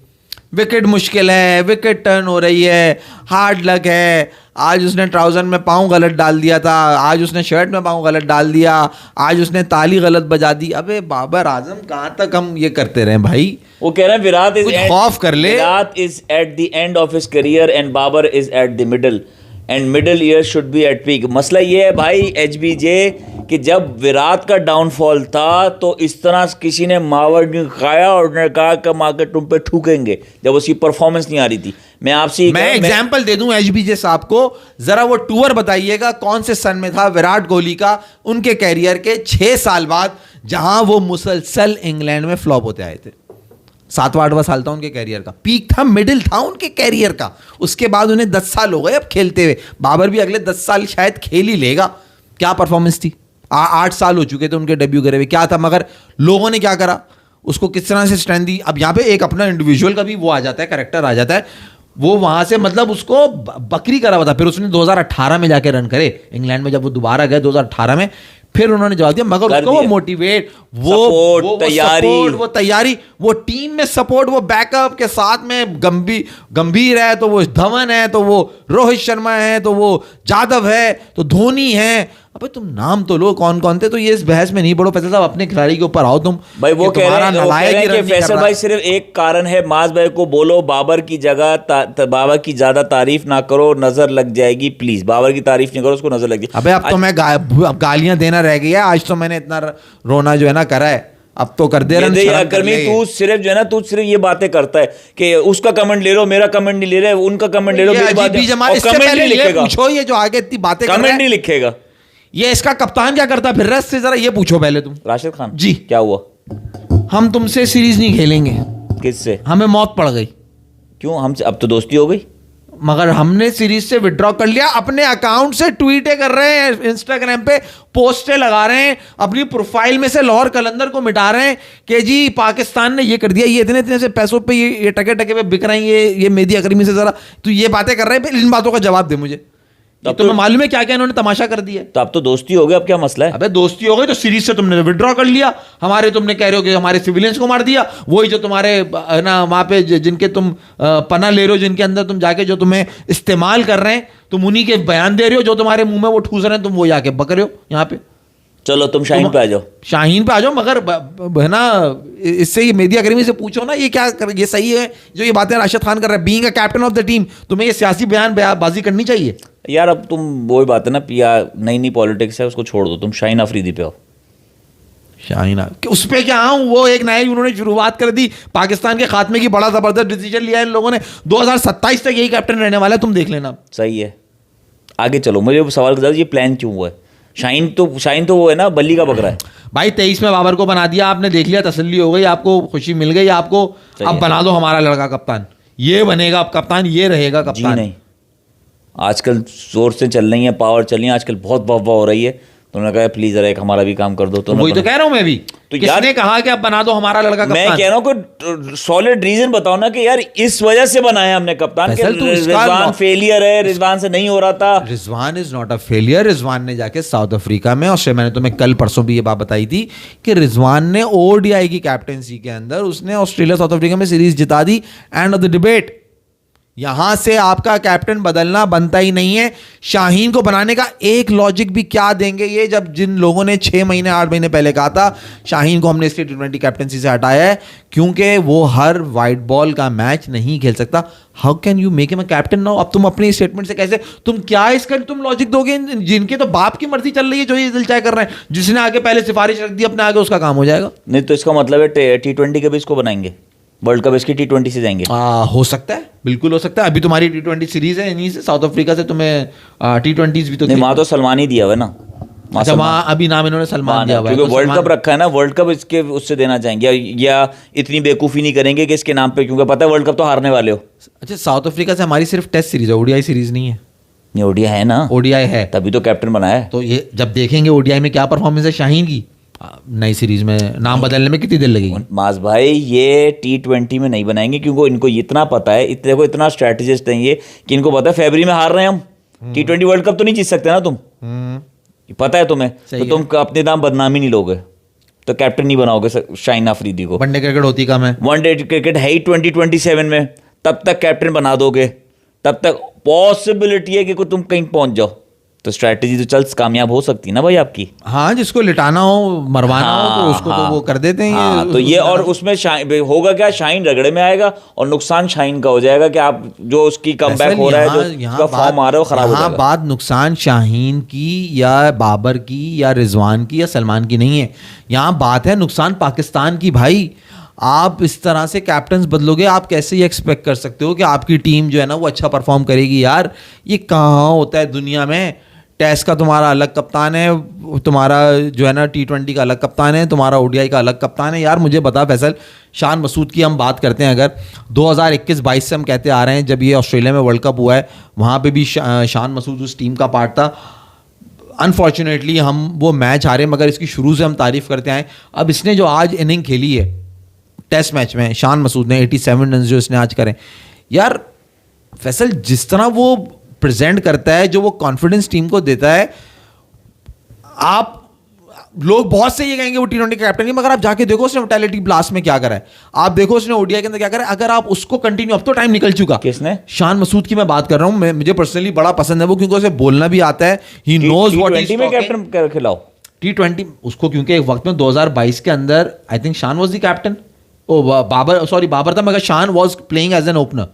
विकेट मुश्किल है, विकेट टर्न हो रही है, हार्ड लक है। आज उसने ट्राउजर में पाँव गलत डाल दिया था, आज उसने शर्ट में पाँव गलत डाल दिया, आज उसने ताली गलत बजा दी। अबे बाबर आजम कहाँ तक हम ये करते रहे भाई? वो कह रहे हैं विराट इज खौफ कर ले, Virat is at the end of his career and Babar is at the middle and middle year should be at peak. मसला ये है भाई HBJ कि जब विराट का डाउनफॉल था तो इस तरह किसी ने मावर नहीं खाया और ने कहा कि माँ के तुम पे ठूकेंगे, जब उसकी परफॉर्मेंस नहीं आ रही थी। मैं एग्जांपल दे दूं HBJ साहब को, जरा वो टूर बताइएगा कौन से सन में था विराट कोहली का, उनके कैरियर के 6 साल बाद, जहां वो मुसलसल इंग्लैंड में फ्लॉप होते आए थे। 7वां साल था उनके कैरियर का, पीक था, मिडिल था उनके कैरियर का। उसके बाद उन्हें 10 साल हो गए अब खेलते हुए। बाबर भी अगले 10 साल शायद खेल ही लेगा। क्या परफॉर्मेंस थी? 8 साल हो चुके थे उनके डेब्यू करे हुए, क्या था? मगर लोगों ने क्या करा, उसको किस तरह से स्ट्रेंथ दी। अब यहाँ पे एक अपना इंडिविजुअल का भी वो आ जाता है, कैरेक्टर आ जाता है। वो वहां से मतलब उसको बकरी करा हुआ था। फिर उसने 2018 में जाके रन करे इंग्लैंड में, जब वो दोबारा गए 2018 में, फिर उन्होंने जवाब दिया। मगर उसको वो मोटिवेट, वो तैयारी, वो टीम में सपोर्ट, वो बैकअप के साथ में गंभीर है तो वो धवन है, तो वो रोहित शर्मा है, तो वो जादव है, तो धोनी है। अबे तुम नाम तो लो कौन कौन थे। तो ये इस बहस में नहीं पड़ो फैसल साहब, अपने खिलाड़ी के ऊपर आओ तुम भाई। वो कह रहे हैं कि फैसल भाई सिर्फ एक कारण है, माज भाई को बोलो बाबर की जगह बाबर की ज्यादा तारीफ ना करो, नजर लग जाएगी प्लीज। बाबर की तारीफ नहीं करो, उसको नजर लग जाएगी। अबे अब तो मैं गालियां देना रह गया, आज तो मैंने इतना रोना जो है ना करा है, अब तो कर दे रहा। तू सिर्फ जो है ना, तू सिर्फ ये बातें करता है कि उसका कमेंट ले लो, मेरा कमेंट नहीं ले रहे, उनका कमेंट ले लो, मेरी बात कमेंट नहीं लिखेगा। पूछो ये जो आगे इतनी बातें कमेंट नहीं लिखेगा, ये इसका कप्तान क्या करता फिर रस से, जरा ये पूछो पहले तुम। राशिद खान जी क्या हुआ? हम तुमसे सीरीज नहीं खेलेंगे। किससे? हमें मौत पड़ गई। क्यों? हमसे अब तो दोस्ती हो गई। मगर हमने सीरीज से विड्रॉ कर लिया। अपने अकाउंट से ट्वीटें कर रहे हैं, इंस्टाग्राम पे पोस्टें लगा रहे हैं, अपनी प्रोफाइल में से लाहौर कलंदर को मिटा रहे हैं कि जी पाकिस्तान ने ये कर दिया, ये इतने इतने से पैसों पे ये टके टके पे बिक रहे हैं, ये मेहदी अकरमी से। जरा तू ये बातें कर रहे हैं, इन बातों का जवाब दे मुझे। तब तुम्हें मालूम है क्या क्या इन्होंने तमाशा कर दिया है। तो अब तो दोस्ती हो गई, अब क्या मसला है? अबे दोस्ती हो गई तो सीरीज से तुमने विड्रॉ कर लिया, हमारे तुमने कह रहे हो कि हमारे सिविलियंस को मार दिया, वही जो तुम्हारे है ना वहां पे जिनके तुम पना ले रहे हो, जिनके अंदर तुम जाके जो तुम्हें इस्तेमाल कर रहे हैं, तुम उन्हीं के बयान दे रहे हो, जो तुम्हारे मुंह में वो ठूस रहे हैं, तुम वो जाके बक रहे हो यहाँ पे। चलो तुम शाहीन पे आ जाओ। शाहीन पे आ जाओ, मगर है ना इससे ये मीडिया कर्मी से पूछो ना ये क्या ये सही है जो ये बातें राशिद खान कर रहा है, being a captain of the team, तुम्हें ये सियासी बयानबाजी करनी चाहिए यार अब तुम वही बात है ना, नई नई पॉलिटिक्स है, उसको छोड़ दो, तुम शाहीन अफरीदी पे आओ। शाहीन उस पे क्या आऊं, वो एक नई उन्होंने शुरुआत कर दी पाकिस्तान के खात्मे की, बड़ा जबरदस्त डिसीजन लिया इन लोगों ने, 2027 तक यही कैप्टन रहने वाला है, तुम देख लेना। सही है, आगे चलो। मुझे सवाल कर, ये प्लान क्यों हुआ है? शाहीन तो वो है ना, बल्ली का बकरा है भाई। 23 में बाबर को बना दिया आपने, देख लिया, तसल्ली हो गई आपको, खुशी मिल गई आपको, अब बना दो हमारा लड़का कप्तान, ये बनेगा अब कप्तान, ये रहेगा कप्तान। जी नहीं, आजकल जोर से चल रही है, पावर चल रही है आजकल, बहुत वाह हो रही है, तो उन्होंने कहा प्लीज जरा एक हमारा भी काम कर दो। तो वही तो कह रहा हूं मैं भी, तो किसने कहा कि अब बना दो हमारा लड़का कप्तान? मैं कह रहा हूं कोई सॉलिड रीजन बताओ ना कि यार इस वजह से बनाया हमने कप्तान, रिजवान फेलियर है, रिजवान से नहीं हो रहा था। Rizwan is not a failure. Rizwan ने जाके साउथ अफ्रीका में, और मैंने तुम्हें कल परसों भी ये बात बताई थी कि रिजवान ने ओडीआई की कैप्टेंसी के अंदर उसने ऑस्ट्रेलिया साउथ अफ्रीका में सीरीज जिता दी। एंड ऑफ द डिबेट, यहां से आपका कैप्टन बदलना बनता ही नहीं है। शाहीन को बनाने का एक लॉजिक भी क्या देंगे ये, जब जिन लोगों ने 6 महीने 8 महीने पहले कहा था शाहीन को हमने इसलिए T20 कैप्टनसी से हटाया है क्योंकि वो हर वाइट बॉल का मैच नहीं खेल सकता। How can you make him a captain now? अब तुम अपनी स्टेटमेंट से कैसे, तुम क्या इसका तुम लॉजिक दोगे? जिनके तो बाप की मर्जी चल रही है, जो ये दिल चाहे कर रहे हैं, जिसने आगे पहले सिफारिश रख दी अपने आगे, उसका काम हो जाएगा। नहीं तो इसका मतलब है T20 के भी इसको बनाएंगे, वर्ल्ड कप इसकी T20 से जाएंगे। हो सकता है, बिल्कुल हो सकता है। अभी तुम्हारी T20 सीरीज है इन्हीं से, साउथ अफ्रीका से तुम्हें T20s भी तो नहीं, वहां तो सलमान ही दिया हुआ है ना। अच्छा, वहां अभी नाम इन्होंने सलमान दिया हुआ है, क्योंकि वर्ल्ड कप रखा है ना, वर्ल्ड कप इसके उससे देना चाहेंगे, या इतनी बेवकूफी नहीं करेंगे कि इसके नाम पे, क्योंकि पता है वर्ल्ड कप तो हारने वाले हो। अच्छा, साउथ अफ्रीका से हमारी सिर्फ टेस्ट सीरीज है, ओडीआई सीरीज नहीं है। नहीं, ओडीआई है ना, ओडीआई है, तभी तो कैप्टन बनाया है। तो ये जब देखेंगे ओडीआई में क्या परफॉर्मेंस है शाहीन की, नई सीरीज में नाम बदलने में कितनी देर लगेगी? मास भाई, ये T20 में नहीं बनाएंगे क्योंकि इनको इतना पता है, इतना स्ट्रैटेजिस्ट है ये कि इनको पता है फरवरी में हार रहे हैं हम, T20 वर्ल्ड कप तो नहीं जीत सकते ना तुम, पता है तुम्हें, तो तुम अपने नाम बदनामी नहीं लोगे, तो कैप्टन नहीं बनाओगे शाहीन अफरीदी को। वनडे क्रिकेट होती कम है, वनडे क्रिकेट है ही 2027 में, तब तक कैप्टन बना दोगे, तब तक पॉसिबिलिटी है कि तुम कहीं पहुंच जाओ, तो स्ट्रैटेजी तो चल कामयाब हो सकती है ना भाई आपकी। हाँ, जिसको लिटाना हो, मरवाना हो, तो उसको तो वो कर देते हैं। तो ये और उसमें होगा क्या, शाहीन रगड़े में आएगा और नुकसान शाहीन का हो जाएगा कि आप जो उसकी कमबैक हो रहा है, जो उसका फॉर्म आ रहा है, वो खराब हो जाएगा। बात नुकसान शाहीन की या बाबर की या रिजवान की या सलमान की नहीं है, यहाँ बात है नुकसान पाकिस्तान की। भाई, आप इस तरह से कैप्टन्स बदलोगे, आप कैसे ये एक्सपेक्ट कर सकते हो कि आपकी टीम जो है ना वो अच्छा परफॉर्म करेगी? यार, ये कहाँ होता है दुनिया में? टेस्ट का तुम्हारा अलग कप्तान है, तुम्हारा जो है ना T20 का अलग कप्तान है, तुम्हारा ओडीआई का अलग कप्तान है। यार मुझे बता फैसल, शान मसूद की हम बात करते हैं, अगर 2021-22 से हम कहते आ रहे हैं, जब ये ऑस्ट्रेलिया में वर्ल्ड कप हुआ है, वहाँ पे भी शान मसूद उस टीम का पार्ट था। अनफॉर्चुनेटली हम वो मैच हारे, मगर इसकी शुरू से हम तारीफ करते आए। अब इसने जो आज इनिंग खेली है टेस्ट मैच में, शान मसूद ने 87 रन जो इसने आज करें, यार फैसल जिस तरह वो प्रेजेंट करता है, जो वो कॉन्फिडेंस टीम को देता है, आप लोग बहुत से ये कहेंगे वो T20 कैप्टन नहीं, मगर आप जाके देखो उसने विटालिटी ब्लास्ट में क्या करा है, आप देखो उसने ओडीआई के अंदर क्या करा है। अगर आप उसको कंटिन्यू, अब तो टाइम निकल चुका, किसने? शान मसूद की मैं बात कर रहा हूं। मुझे पर्सनली बड़ा पसंद है वो, क्योंकि उसे बोलना भी आता है, ही नोज व्हाट इज में कैप्टन खिलाओ T20 उसको, क्योंकि एक वक्त में 2022 के अंदर I think Shan was the captain, Babar था, मगर Shan was playing as an opener.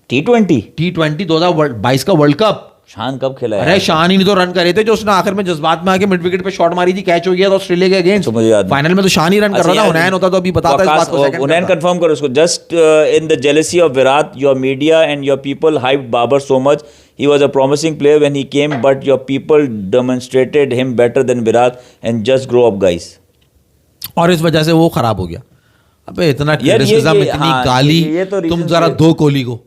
T20 2022 का वर्ल्ड कप शान कब खेला है? अरे शान ही नहीं तो रन करे थे, जो उसने आखिर में जज्बात में आके मिड विकेट पे शॉट मारी थी, कैच हो गया था ऑस्ट्रेलिया के अगेंस्ट। फाइनल में तो शान ही रन कर रहा था, हुनैन होता तो अभी बताता इस बात को। हुनैन कंफर्म करो उसको। Just in the jealousy of Virat, your media and your people hyped Babar so much. He was a promising player when he came, but your people demonstrated him better than Virat, and just grow up, guys. और इस वजह से वो खराब हो गया। अबे इतना क्रिटिसिज्म, इतनी गाली, तो तुम जरा दो कोहली को।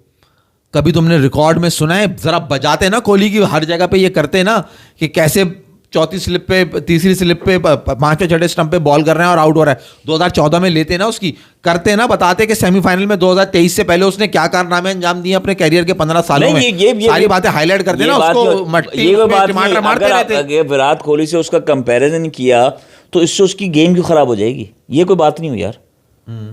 कभी तुमने रिकॉर्ड में सुना है, जरा बजाते ना कोहली की, हर जगह पे ये करते ना कि कैसे चौथी स्लिप पे, तीसरी स्लिप पे, पांचवें छठे स्टंप पे बॉल कर रहे हैं और आउट हो रहा है। 2014 में लेते ना उसकी, करते ना, बताते कि सेमीफाइनल में 2023 से पहले उसने क्या कारनामे अंजाम दिए अपने कैरियर के 15 सालों में, सारी बातें हाईलाइट करते ना, उसको मट्टी टमाटर मारते रहते। अगर विराट कोहली से उसका कंपैरिजन किया तो इससे उसकी गेम क्यों खराब हो जाएगी? ये कोई बात नहीं हुई यार।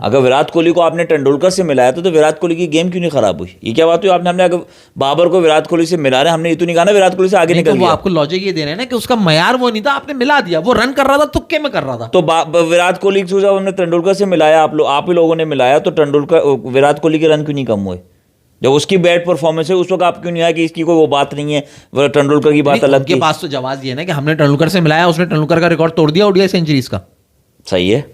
अगर विराट कोहली को आपने तेंदुलकर से मिलाया तो विराट कोहली की गेम क्यों नहीं खराब हुई? ये क्या बात हुई? हमने अगर बाबर को विराट कोहली से मिला रहे, हमने ये तो नहीं कहा ना विराट कोहली से आगे निकल गया। वो आपको लॉजिक ये दे रहे हैं ना कि उसका मयार वो नहीं था, आपने मिला दिया। वो रन कर रहा था, तुक्के में कर रहा था। तो विराट कोहली को जब हमने तेंदुलकर से मिलाया, आप ही लोगों ने मिलाया, तो विराट कोहली के रन क्यों नहीं कम हुए? जब उसकी बैड परफॉर्मेंस है उस वक्त आप क्यों नहीं आया कि इसकी कोई वो बात नहीं है, तेंदुलकर की बात अलग के पास तो जवाब ये ना कि हमने तेंदुलकर से मिलाया, उसने तेंदुलकर का रिकॉर्ड तोड़ दिया ओडीआई सेंचुरीज का। सही है।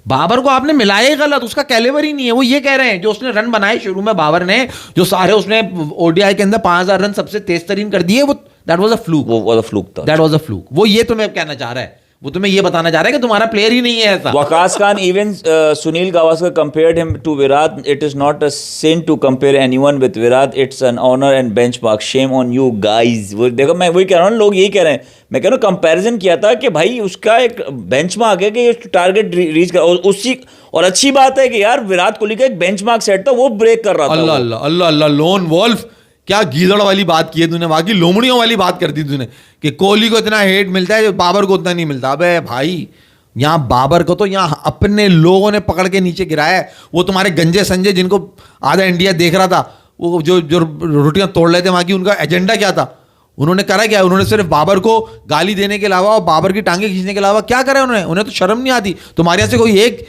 बाबर को आपने मिलाया ही गलत, उसका कैलिबर ही नहीं है। वो ये कह रहे हैं जो उसने रन बनाए शुरू में बाबर ने, जो सारे उसने ओडीआई के अंदर 5000 रन सबसे तेज तरीन कर दिए, वो दैट वाज अ फ्लूक। वो फ्लूक था, दैट वाज अ फ्लूक। वो ये तुम्हें कहना चाह रहा है, वो तुम्हें ये बताना चाह रहा है कि तुम्हारा प्लेयर ही नहीं है ऐसा। Waqas Khan, even Sunil Gavaskar compared him to Virat. It is not a sin to compare anyone with Virat. It's an honor and benchmark. Shame on you guys. वो देखो, मैं वही कह रहा हूँ, लोग यही कह रहे हैं। मैं कह रहा हूँ कंपैरिजन किया था कि भाई उसका एक बेंचमार्क है कि ये टारगेट रीच कर, और उसी, और अच्छी बात है कि यार विराट कोहली का एक बेंचमार्क सेट था, वो ब्रेक कर रहा था। अल्लाह अल्लाह अल्लाह अल्लाह, लोन वॉल्फ, क्या गीदड़ वाली बात की है तूने, बाकी लोमड़ियों वाली बात कर दी तूने कि कोहली को इतना हेट मिलता है, बाबर को उतना नहीं मिलता। अबे भाई, यहाँ बाबर को तो यहाँ अपने लोगों ने पकड़ के नीचे गिराया है। वो तुम्हारे गंजे संजय, जिनको आधा इंडिया देख रहा था, वो जो रोटियां तोड़ रहे थे, वहां की उनका एजेंडा क्या था? उन्होंने करा क्या? उन्होंने सिर्फ बाबर को गाली देने के अलावा और बाबर की टांगे खींचने के अलावा क्या करा उन्होंने तो शर्म नहीं आती। तुम्हारे यहाँ से कोई एक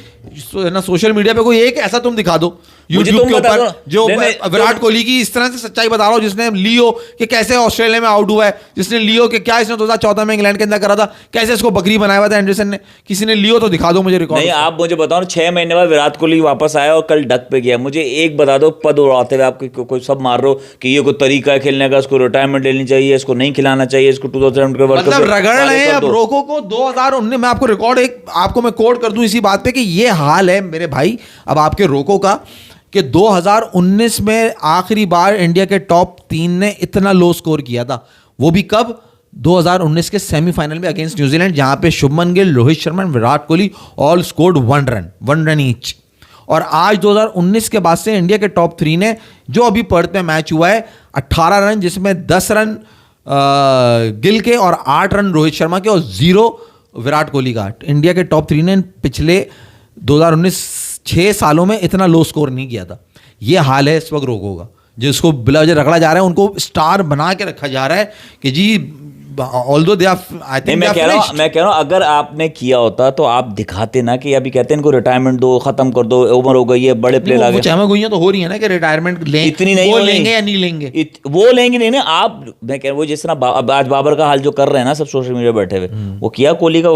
ना सोशल मीडिया पे कोई एक ऐसा तुम दिखा दो यूट्यूब के ऊपर जो विराट कोहली की इस तरह से सच्चाई बता रहा हो, जिसने लियो कि कैसे ऑस्ट्रेलिया में आउट हुआ है, जिसने लियो के क्या इसने 2014 में इंग्लैंड के अंदर करा था, कैसे इसको बकरी बनाया हुआ था एंडरसन ने। किसी ने लियो तो दिखा दो मुझे रिकॉर्ड। नहीं, आप मुझे बताओ, 6 महीने बाद विराट कोहली वापस आया और कल डक पे गया। मुझे एक बता दो, पद उड़ाते हुए आप कोई सब मार रहे हो कि ये कोई तरीका है खेलने का, इसको रिटायरमेंट लेनी चाहिए, इसको नहीं खिलाना चाहिए, इसको 2007 के वर्ल्ड कप मतलब रगड़ रहे हैं अब रोको को। 2019 में आपको रिकॉर्ड एक आपको मैं कोट कर दूं इसी बात पे कि ये हाल है मेरे भाई अब आपके रोको का कि 2019 में आखिरी बार इंडिया के टॉप 3 ने इतना लो स्कोर किया था। वो भी कब? 2019 के सेमीफाइनल में अगेंस्ट न्यूजीलैंड, जहां पे Shubman Gill, Rohit Sharma, Virat Kohli all scored 1 run each. और आज 2019 के बाद से इंडिया के टॉप 3 ने, जो अभी पर्थ में मैच हुआ है, 18 रन, जिसमें 10 रन गिल के और 8 रन रोहित शर्मा के और 0 विराट कोहली का। इंडिया के टॉप 3 ने पिछले 2019 6 सालों में इतना लो स्कोर नहीं किया था। ये हाल है इस वक्त रोको का, जिसको बिला वजह रगड़ा जा रहा है, उनको स्टार बना के रखा जा रहा है कि जी although they are, I think मैं कह रहा हूँ अगर आपने किया होता तो आप दिखाते ना कि अभी कहते हैं इनको रिटायरमेंट दो, खत्म कर दो, उम्र हो गई है, बड़े प्लेयर आ गए। चहमा गुइयां तो हो रही है ना कि रिटायरमेंट लें, इतनी नहीं वो लेंगे या नहीं लेंगे, वो लेंगे नहीं ना आप। मैं कह रहा हूँ वो जिस तरह आज बाबर का हाल जो कर रहे हैं ना सब सोशल मीडिया बैठे हुए, वो किया कोहली का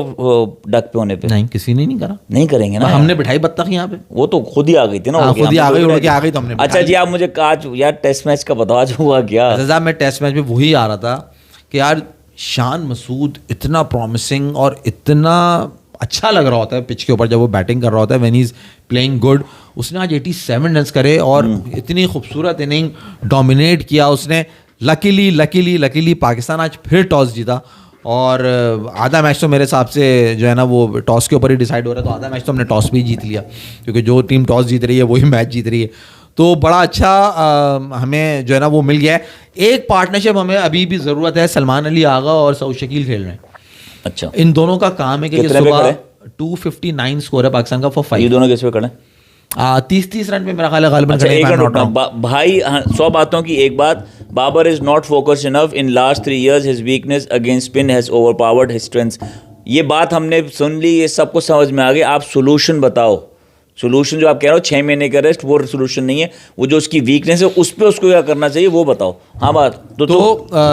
डक पे होने पे? नहीं, किसी ने नहीं करा। नहीं करेंगे ना, हमने बिठाई बत्तख यहाँ पे, वो तो खुद ही आ गई थी ना, खुद ही आ गई, उड़ के आ गई तो हमने। अच्छा जी, आप मुझे आज यार टेस्ट मैच का बताओ, आज हुआ क्या? साहब मैं टेस्ट मैच में वही आ रहा था कि यार शान मसूद इतना प्रॉमिसिंग और इतना अच्छा लग रहा होता है पिच के ऊपर जब वो बैटिंग कर रहा होता है, when he is playing good. उसने आज 87 रन करे और इतनी खूबसूरत इनिंग डोमिनेट किया उसने। लकीली पाकिस्तान आज फिर टॉस जीता और आधा मैच तो मेरे हिसाब से जो है ना वो टॉस के ऊपर ही डिसाइड हो रहा है, तो आधा मैच तो हमने टॉस भी ही जीत लिया, क्योंकि जो टीम टॉस जीत रही है वही मैच जीत रही है। तो बड़ा अच्छा हमें जो है ना वो मिल गया है। एक पार्टनरशिप हमें अभी भी ज़रूरत है, सलमान अली आगा और सऊद शकील खेल रहे हैं। अच्छा, इन दोनों का काम है कि सुबह 259 स्कोर है पाकिस्तान का फॉर 5। ये दोनों किस पे खड़े? 30 रन पे मेरा ख्याल है गालिबन। भाई 100 बातों की एक बात, Babar is not focused enough in last 3 years, his weakness against spin has overpowered his strengths. ये बात हमने सुन ली, ये सबको समझ में आ गई। आप सोल्यूशन बताओ। सोल्यूशन जो आप कह रहे हो 6 महीने का रेस्ट, वो सोल्यूशन नहीं है। वो जो उसकी वीकनेस है उस पे उसको क्या करना चाहिए वो बताओ। हाँ बात तो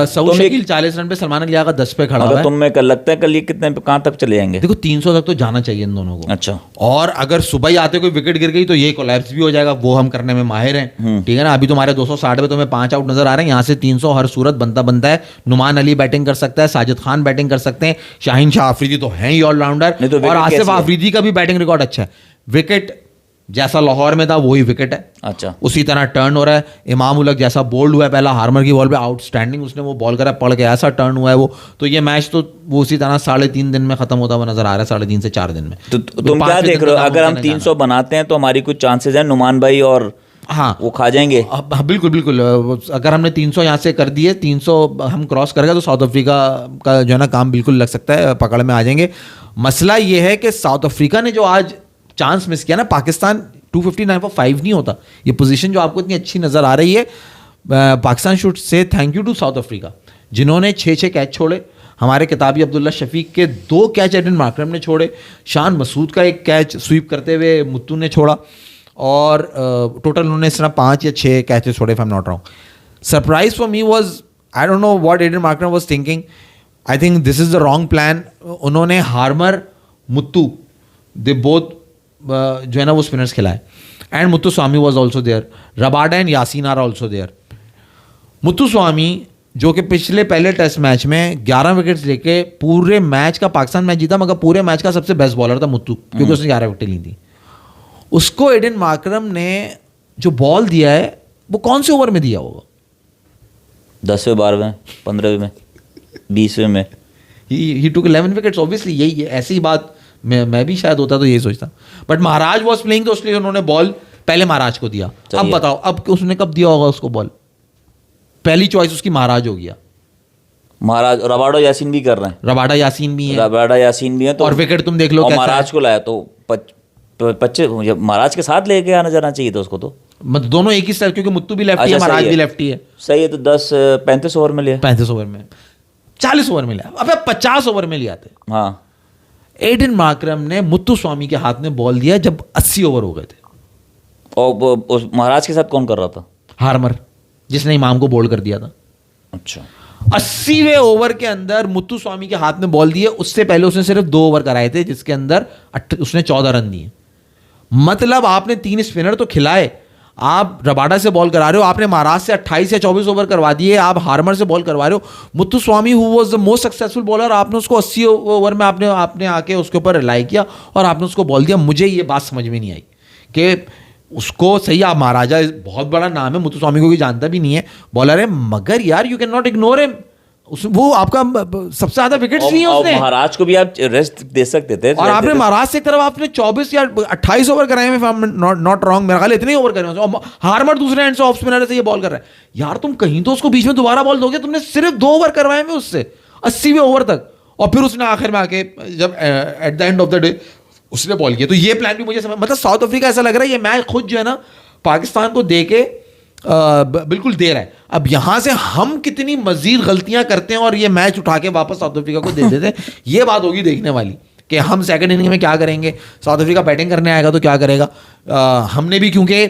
सऊद शकील 40 रन पे, सलमान अली आगा 10 पे खड़ा है। तुम्हें कल लगता है कल ये कितने पे कहाँ तक चले जाएंगे? देखो 300 तक तो जाना चाहिए इन दोनों को। अच्छा, और अगर सुबह ही आते कोई विकेट गिर गई तो ये कोलैप्स भी हो जाएगा, वो हम करने में माहिर हैं, ठीक है ना। अभी तुम्हारे 260 पे तुम्हें 5 आउट नजर आ रहे हैं, यहाँ से 300 हर सूरत बनता है। नुमान अली बैटिंग कर सकता है, साजिद खान बैटिंग कर सकते हैं, शाहीन शाह अफरीदी तो हैं ही ऑलराउंडर, और आसिफ अफरीदी का भी बैटिंग रिकॉर्ड अच्छा है। विकेट जैसा लाहौर में था वही विकेट है, अच्छा उसी तरह टर्न हो रहा है। इमाम उलग जैसा बोल्ड हुआ है पहला हार्मर की बॉल पे, आउटस्टैंडिंग उसने वो बॉल करा, पड़ के ऐसा टर्न हुआ है वो, तो ये मैच तो वो उसी तरह 3.5 दिन में खत्म होता हुआ नजर आ रहा है, 3.5 से 4 दिन में। तो तुम क्या देख रहे हो, अगर हम 300 बनाते हैं तो हमारी कुछ चांसेस हैं नुमान भाई और हाँ वो खा जाएंगे? हाँ बिल्कुल बिल्कुल, अगर हमने 300 यहाँ से कर दिए, 300 हम क्रॉस करेगा तो साउथ अफ्रीका का जो है ना काम बिल्कुल लग सकता है, पकड़ में आ जाएंगे। मसला ये है कि साउथ अफ्रीका ने जो आज चांस मिस किया ना, पाकिस्तान 259 for 5 नहीं होता। ये पोजीशन जो आपको इतनी अच्छी नजर आ रही है, Pakistan should say thank you to South Africa, जिन्होंने 6 कैच छोड़े। हमारे किताबी अब्दुल्ला शफीक के 2 कैच एडन मार्करम ने छोड़े, शान मसूद का 1 कैच स्वीप करते हुए मुत्तू ने छोड़ा, और टोटल उन्होंने इस तरह 5 या 6 कैचेस छोड़े, if I am not wrong. Surprise for me was, I don't know what Aiden Markram was thinking, I think this is the wrong plan. उन्होंने हार्मर, मुत्तू, दे बोथ जो है ना वो स्पिनर्स खिलाए, and Muthusamy was also there, Rabada and Jansen are also there. Muthusamy जो कि पिछले पहले टेस्ट मैच में 11 विकेट्स लेके पूरे मैच का पाकिस्तान मैच जीता, मगर पूरे मैच का सबसे बेस्ट बॉलर था मुत्तु, क्योंकि उसने 11 विकेट ली थी। उसको एडन मार्करम ने जो बॉल दिया है वो कौन से ओवर में दिया होगा? 10वें 12वें 15वें में 20वें में ही टुक 11 विकेट्स, ऑब्वियसली यही है, ऐसी ही बात मैं भी शायद होता तो यही सोचता, बट महाराज वॉज प्लेइंग तो इसलिए उन्होंने बॉल पहले महाराज को दिया। अब बताओ अब उसने कब दिया होगा उसको बॉल? पहली चॉइस उसकी महाराज हो गया। महाराज रबाडा यासीन भी कर रहे हैं, रबाडा यासीन भी है, रबाडा यासीन भी है, तो और विकेट तुम देख लो और कैसा महाराज है। को लाया तो 25 महाराज के साथ लेके आना जाना चाहिए था उसको, तो मतलब दोनों एक ही स्टाइल, क्योंकि मुत्तू भी लेफ्टी है, अच्छा, महाराज सही भी है। लेफ्टी है। सही है, तो 35 ओवर में लिया, 35 ओवर में, 40 ओवर में लिया, अब 50 ओवर में लिया थे। हाँ। एडन मार्करम ने मुत्तु स्वामी के हाथ में बॉल दिया जब 80 ओवर हो गए थे। और उस महाराज के साथ कौन कर रहा था? हार्मर, जिसने इमाम को बोल्ड कर दिया था। अच्छा, 80वें ओवर के अंदर मुत्तु स्वामी के हाथ में बॉल दिए, उससे पहले उसने सिर्फ 2 ओवर कराए थे, जिसके अंदर उसने 14 रन दिए। मतलब आपने 3 स्पिनर तो खिलाए, आप रबाडा से बॉल करा रहे हो, आपने महाराज से 28 या 24 ओवर करवा दिए, आप हार्मर से बॉल करवा रहे हो। Muthusamy who was the most successful bowler, आपने उसको 80 ओवर में आपने आके उसके ऊपर रिलाई किया और आपने उसको बॉल दिया। मुझे ये बात समझ में नहीं आई कि उसको, सही आप महाराजा बहुत बड़ा नाम है, मुत्तु स्वामी को कोई जानता भी नहीं है, बॉलर है, मगर यार you can not ignore him, वो आपका सबसे ज्यादा विकेट्स लिए उसने। महाराज को भी आप रेस्ट दे सकते थे, और आपने महाराज से एक तरफ आपने 24 या 28 ओवर कराए हैं, नॉट रॉन्ग, मेरा ख्याल इतने ओवर करे हैं। और हार्मर दूसरे एंड से ऑफ स्पिनर से ये बॉल कर रहा है, यार तुम कहीं तो उसको बीच में दोबारा बॉल दोगे, तुमने सिर्फ 2 ओवर करवाए हैं उससे 80वें ओवर तक, और फिर उसने आखिर में आके जब eight the end of the day उसने बॉल किया। तो ये प्लान भी मुझे समझ, मतलब साउथ अफ्रीका ऐसा लग रहा है ये मैच खुद जो है ना पाकिस्तान को दे के बिल्कुल दे रहा है। अब यहां से हम कितनी मजीद गलतियां करते हैं और ये मैच उठा के वापस साउथ अफ्रीका को दे देते हैं, ये बात होगी देखने वाली कि हम सेकंड इनिंग में क्या करेंगे, साउथ अफ्रीका बैटिंग करने आएगा तो क्या करेगा। हमने भी, क्योंकि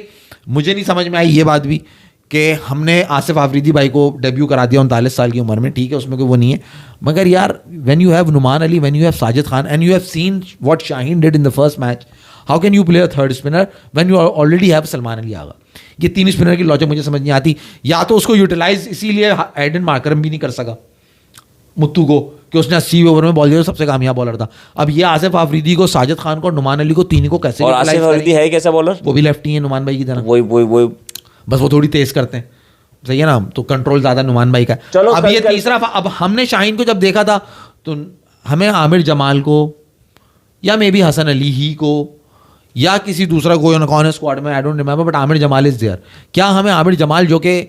मुझे नहीं समझ में आई ये बात भी कि हमने आसिफ आफरीदी भाई को डेब्यू करा दिया 39 साल की उम्र में, ठीक है उसमें कोई वो नहीं है, मगर यार when you have Noman Ali, when you have Sajid Khan and you have seen what Shaheen did in the first match, how can you play a third spinner when you already have Salman Ali Agha. ये 3 स्पिनर की लॉजिक मुझे समझ नहीं आती। या तो उसको यूटिलाइज इसीलिए एडन मार्करम भी नहीं कर सका मुत्तू को कि उसने 80 ओवर में बॉल दिया, सबसे कामयाब बॉलर था। अब ये आसिफ आफरीदी को, साजिद खान को, नुमान अली को, 3 को कैसे, और आसिफ आफरीदी है कैसा बॉलर? वो भी लेफ्टी है नुमान भाई की तरह, वही बस वो थोड़ी तेज करते हैं, सही है ना, तो कंट्रोल ज्यादा नुमान भाई का। चलो अब ये तीसरा, अब हमने शाहीन को जब देखा था तो हमें आमिर जमाल को या मे बी हसन अली ही को या किसी दूसरा कोई कौन है स्क्वाड में, I don't remember, but Aamir Jamal is there. क्या हमें आमिर जमाल जो कि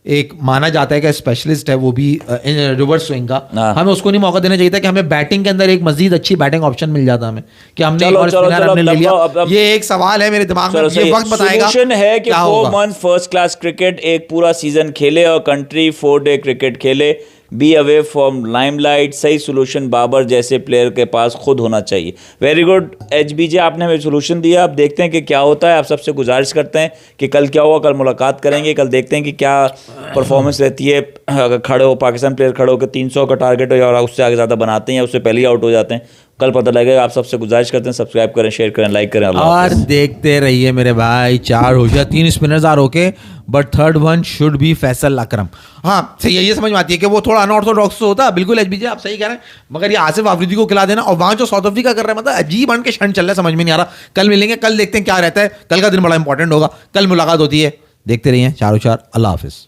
एक माना जाता है कि स्पेशलिस्ट है, वो भी रिवर्स स्विंग का, हमें उसको नहीं मौका देना चाहिए था कि हमें बैटिंग के अंदर एक मजीद अच्छी बैटिंग ऑप्शन मिल जाता हमें, कि हमने एक और स्पिनर हमने ले लिया। ये एक सवाल है मेरे दिमाग में, ये वक्त बताएगा सोल्यूशन है कि 4 मंथ फर्स्ट क्लास क्रिकेट, एक पूरा सीजन खेले और कंट्री 4 डे क्रिकेट खेले, बी अवे फ्रॉम लाइमलाइट। सही सोल्यूशन बाबर जैसे प्लेयर के पास खुद होना चाहिए। वेरी गुड HBJ, आपने हमें सोल्यूशन दिया। अब देखते हैं कि क्या होता है। आप सबसे गुजारिश करते हैं कि कल क्या हुआ, कल मुलाकात करेंगे, कल देखते हैं कि क्या परफॉर्मेंस रहती है। अगर खड़े हो पाकिस्तान प्लेयर खड़े होकर 300 का टारगेट हो और उससे आगे ज़्यादा बनाते हैं या उससे पहले ही आउट हो जाते हैं, कल पता लगेगा। आप सबसे गुजारिश करते हैं सब्सक्राइब करें, शेयर करें, लाइक करें। अल्लाह और हाफ़िज़। देखते रहिए मेरे भाई, 4 हो गया, 3 spinners are okay, but third one should be Faisal Akram. हाँ सही है, ये समझ में आती है कि वो थोड़ा अनऑर्थोडॉक्स तो होता, बिल्कुल एचबीजे आप सही कह रहे हैं, मगर ये आसिफ अफरीदी को खिला देना, और वहां जो साउथ अफ्रीका कर रहा है, मतलब अजीब अन के क्षण चल रहा है, समझ में नहीं आ रहा। कल मिलेंगे, कल देखते हैं क्या रहता है, कल का दिन बड़ा इंपॉर्टेंट होगा, कल मुलाकात होती है। देखते रहिए, 4 अल्लाह हाफिज।